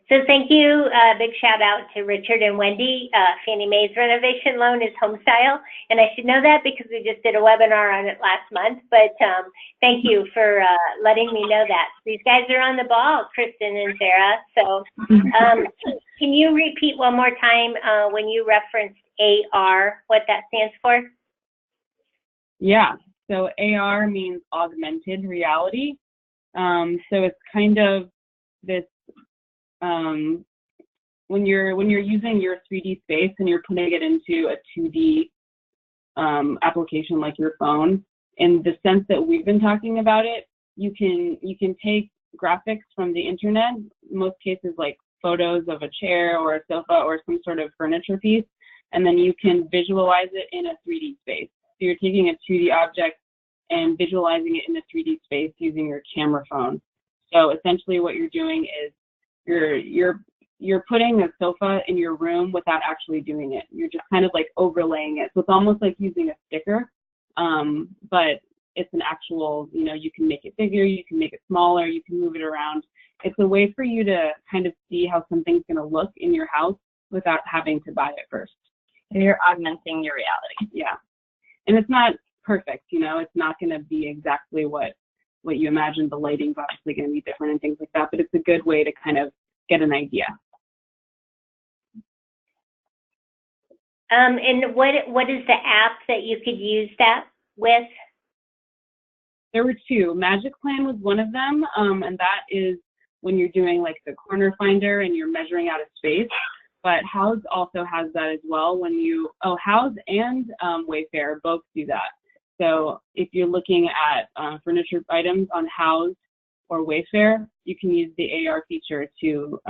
So thank you. Big shout out to Richard and Wendy. Fannie Mae's renovation loan is home style, and I should know that because we just did a webinar on it last month. But thank you for letting me know that. These guys are on the ball, Kristin and Sarah. So can you repeat one more time when you referenced AR, what that stands for? Yeah. So AR means augmented reality. So it's kind of this. When you're using your 3D space and you're putting it into a 2D application like your phone, in the sense that we've been talking about it, you can take graphics from the internet, in most cases like photos of a chair or a sofa or some sort of furniture piece, and then you can visualize it in a 3D space. So you're taking a 2D object and visualizing it in a 3D space using your camera phone. So essentially what you're doing is you're putting a sofa in your room without actually doing it. You're just kind of like overlaying it. So it's almost like using a sticker, but it's an actual, you can make it bigger, you can make it smaller, you can move it around. It's a way for you to kind of see how something's going to look in your house without having to buy it first. So you're augmenting your reality. Yeah. And it's not perfect, it's not going to be exactly what you imagine. The lighting's obviously going to be different and things like that, but it's a good way to kind of get an idea. And what is the app that you could use that with? There were two. Magicplan was one of them, and that is when you're doing like the corner finder and you're measuring out a space. But Houzz also has that as well. Houzz and Wayfair both do that. So if you're looking at furniture items on Houzz or Wayfair, you can use the AR feature to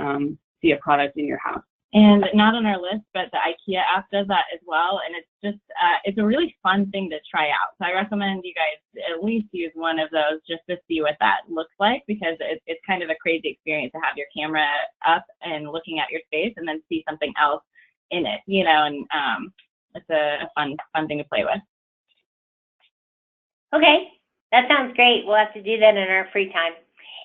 see a product in your house. And not on our list, but the IKEA app does that as well. And it's just, it's a really fun thing to try out. So I recommend you guys at least use one of those just to see what that looks like, because it's kind of a crazy experience to have your camera up and looking at your space and then see something else in it, and it's a fun thing to play with. Okay, that sounds great. We'll have to do that in our free time.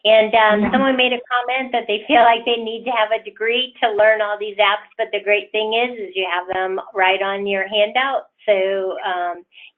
And someone made a comment that they feel like they need to have a degree to learn all these apps, but the great thing is you have them right on your handout. So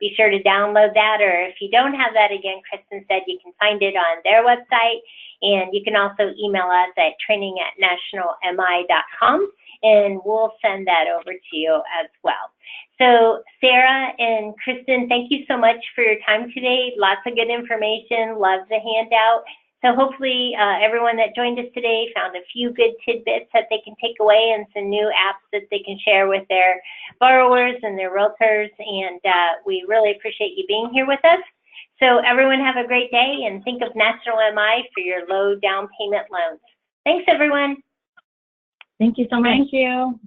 be sure to download that, or if you don't have that, again, Kristin said you can find it on their website, and you can also email us at training@nationalmi.com, and we'll send that over to you as well. So Sarah and Kristin, thank you so much for your time today. Lots of good information. Love the handout. So hopefully everyone that joined us today found a few good tidbits that they can take away and some new apps that they can share with their borrowers and their realtors. And we really appreciate you being here with us. So everyone have a great day, and think of National MI for your low down payment loans. Thanks, everyone. Thank you so much. Thank you.